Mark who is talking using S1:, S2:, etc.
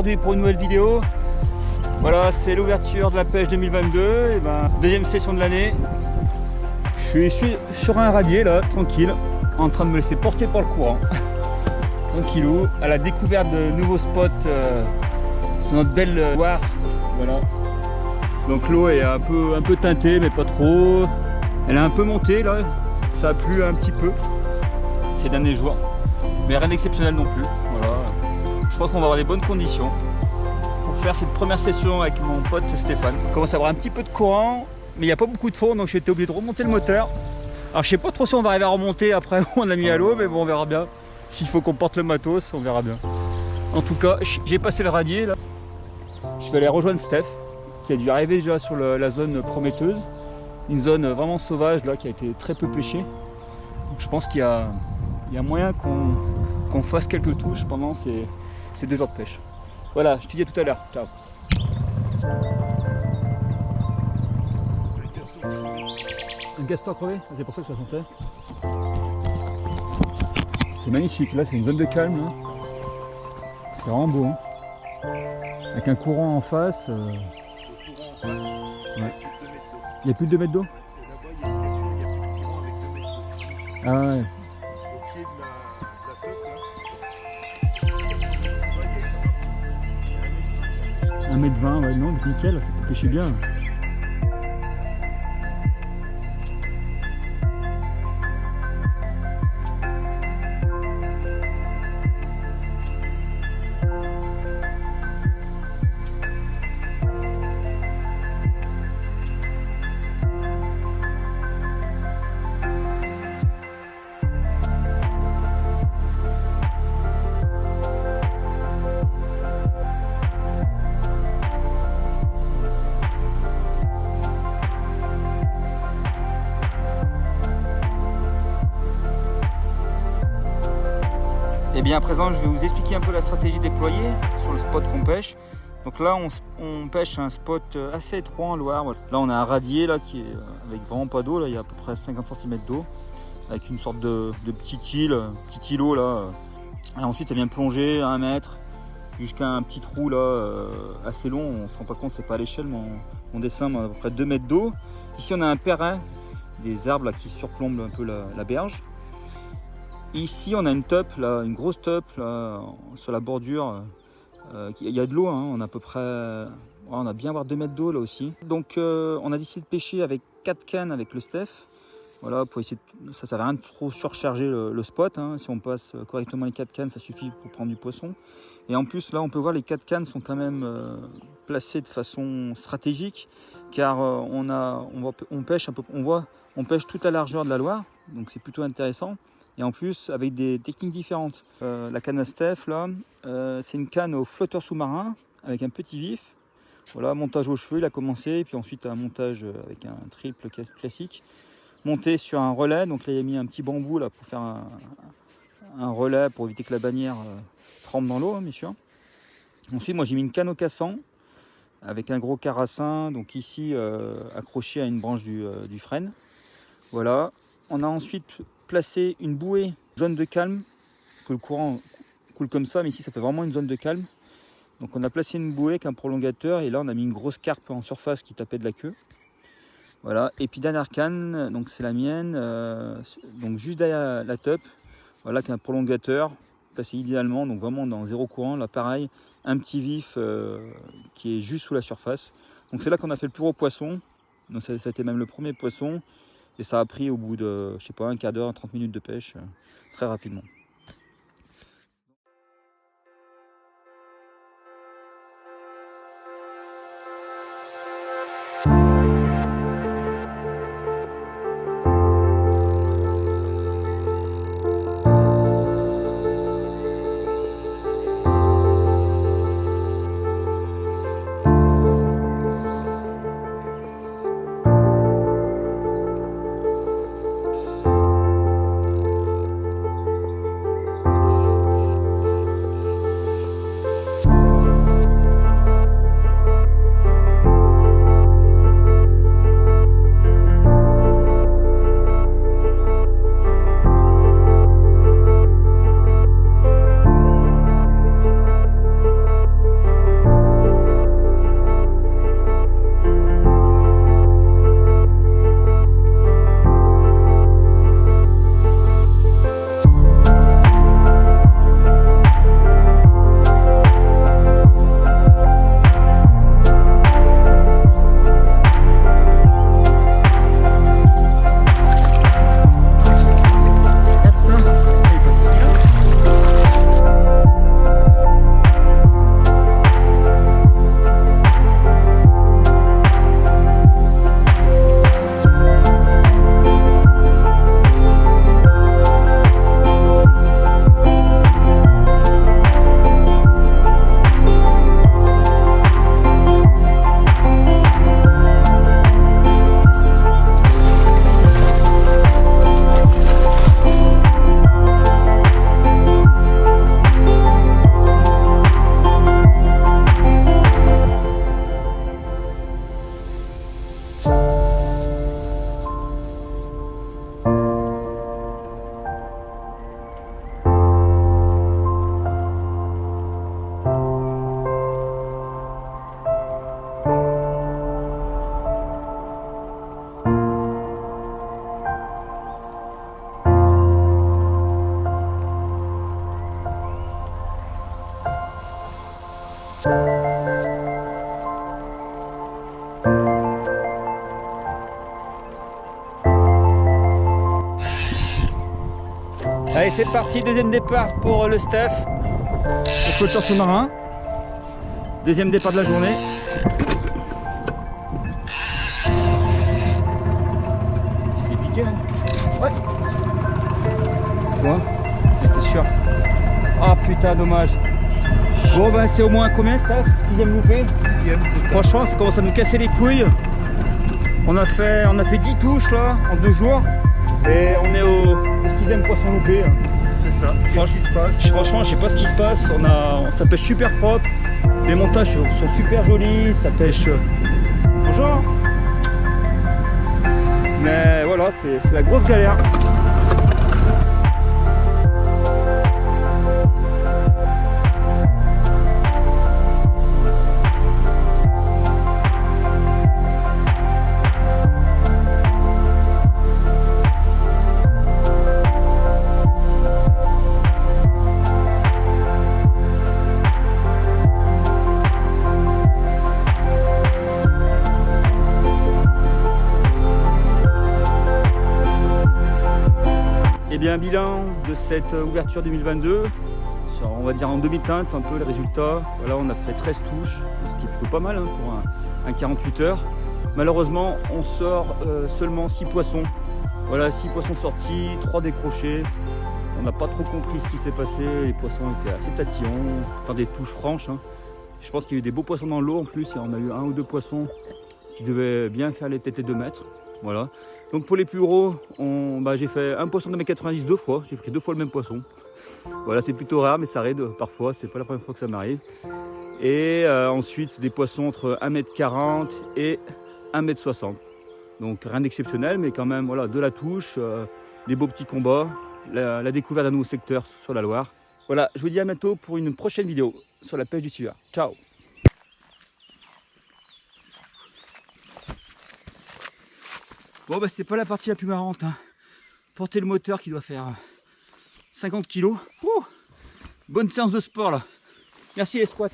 S1: aujourd'hui pour une nouvelle vidéo. Voilà, c'est l'ouverture de la pêche 2022, et deuxième session de l'année. Je suis sur un radier là, tranquille, en train de me laisser porter par le courant. Tranquillou, à la découverte de nouveaux spots sur notre belle Loire. Voilà. Donc l'eau est un peu teintée, mais pas trop. Elle est un peu montée là, ça a plu un petit peu ces derniers jours, mais rien d'exceptionnel non plus. Voilà. Je pense qu'on va avoir des bonnes conditions pour faire cette première session avec mon pote Stéphane. On commence à avoir un petit peu de courant, mais il n'y a pas beaucoup de fond, donc j'ai été obligé de remonter le moteur. Alors je sais pas trop si on va arriver à remonter après où on a mis à l'eau, mais bon, on verra bien. S'il faut qu'on porte le matos, on verra bien. En tout cas, j'ai passé le radier là. Je vais aller rejoindre Steph, qui a dû arriver déjà sur la zone prometteuse. Une zone vraiment sauvage là, qui a été très peu pêchée. Donc, je pense qu'il y a moyen qu'on fasse quelques touches pendant ces 2 heures de pêche. Voilà, je te dis à tout à l'heure. Ciao. Un castor crevé, c'est pour ça que ça sentait. C'est magnifique, là c'est une zone de calme. Là. C'est vraiment beau. Hein. Avec un courant en face.
S2: Le courant en face,
S1: Ouais.
S2: il y a plus de 2 mètres d'eau.
S1: Il n'y a plus de 2 mètres d'eau.
S2: Et là-bas, il y a une cassure, il y a plus de courant avec 2 mètres d'eau.
S1: Ah ouais.
S2: Au pied de la tope, là,
S1: 1m20, ouais, non, nickel, ça peut pêcher bien. Et bien à présent, je vais vous expliquer un peu la stratégie déployée sur le spot qu'on pêche. Donc là, on pêche un spot assez étroit en Loire. Là, on a un radier là, qui est avec vraiment pas d'eau. Là, il y a à peu près 50 cm d'eau, avec une sorte de petit îlot là. Et ensuite, ça vient plonger à 1 mètre jusqu'à un petit trou là, assez long. On se rend pas compte, c'est pas à l'échelle, mais on descend à peu près 2 mètres d'eau. Ici, on a un perrin, des arbres là, qui surplombent un peu la berge. Ici on a une teupe, là, une grosse teupe là, sur la bordure. Il y a de l'eau, hein, on a à peu près, on a bien voir 2 mètres d'eau là aussi. Donc on a décidé de pêcher avec 4 cannes avec le Steph. Voilà, pour essayer ça sert à rien de trop surcharger le spot. Hein. Si on passe correctement les 4 cannes, ça suffit pour prendre du poisson. Et en plus là on peut voir les 4 cannes sont quand même placées de façon stratégique, car on pêche un peu, on pêche toute la largeur de la Loire, donc c'est plutôt intéressant. Et en plus avec des techniques différentes. La canne à Steph là, c'est une canne au flotteur sous-marin avec un petit vif. Voilà, montage aux cheveux, il a commencé, et puis ensuite un montage avec un triple classique. Monté sur un relais, donc là il a mis un petit bambou là pour faire un relais pour éviter que la bannière trempe dans l'eau, hein, bien sûr. Ensuite moi j'ai mis une canne au cassant avec un gros carassin, donc ici accroché à une branche du frêne. Voilà. On a ensuite placé une bouée, zone de calme, que le courant coule comme ça, mais ici ça fait vraiment une zone de calme. Donc on a placé une bouée avec un prolongateur, et là on a mis une grosse carpe en surface qui tapait de la queue. Voilà, et puis dernière canne, donc c'est la mienne, donc juste derrière la teupe, voilà, avec un prolongateur placé idéalement, donc vraiment dans 0 courant. Là pareil, un petit vif qui est juste sous la surface. Donc c'est là qu'on a fait le plus gros poisson, donc ça a été même le premier poisson. Et ça a pris au bout de, je sais pas, un quart d'heure, 30 minutes de pêche, très rapidement. Allez, c'est parti, deuxième départ pour le Steph, pour flotteur sous-marin. Deuxième départ de la journée. Il est piqué, hein? Ouais. Tu vois? T'es sûr? Ah putain, dommage. Bon ben c'est au moins combien, Steph? 6ème loupé?
S2: 6ème, c'est ça.
S1: Franchement, ça commence à nous casser les couilles. On a fait 10 touches là en 2 jours. Et on est au 6ème poisson loupé.
S2: C'est ça. Qu'est-ce qui se passe?
S1: Franchement, je sais pas ce qui se passe. Ça pêche super propre. Les montages sont super jolis. Ça pêche. Bonjour. Mais voilà, c'est la grosse galère. Et bien, bilan de cette ouverture 2022, on va dire en demi-teinte un peu les résultats. Voilà, on a fait 13 touches, ce qui est plutôt pas mal hein, pour un 48 heures. Malheureusement, on sort seulement 6 poissons. Voilà, 6 poissons sortis, 3 décrochés. On n'a pas trop compris ce qui s'est passé. Les poissons étaient assez tatillons, dans des touches franches. Hein. Je pense qu'il y a eu des beaux poissons dans l'eau en plus. Et on a eu 1 ou 2 poissons qui devaient bien faire les têtes 2 mètres. Voilà. Donc pour les plus gros, j'ai fait un poisson de 1,90 m 2 fois. J'ai pris 2 fois le même poisson. Voilà, c'est plutôt rare, mais ça arrive parfois. C'est pas la première fois que ça m'arrive. Et ensuite, des poissons entre 1,40 m et 1,60 m. Donc rien d'exceptionnel, mais quand même, voilà, de la touche, des beaux petits combats, la découverte d'un nouveau secteur sur la Loire. Voilà, je vous dis à bientôt pour une prochaine vidéo sur la pêche du suiveur. Ciao! Bon bah c'est pas la partie la plus marrante, hein. Porter le moteur qui doit faire 50 kg. Bonne séance de sport là. Merci les squats.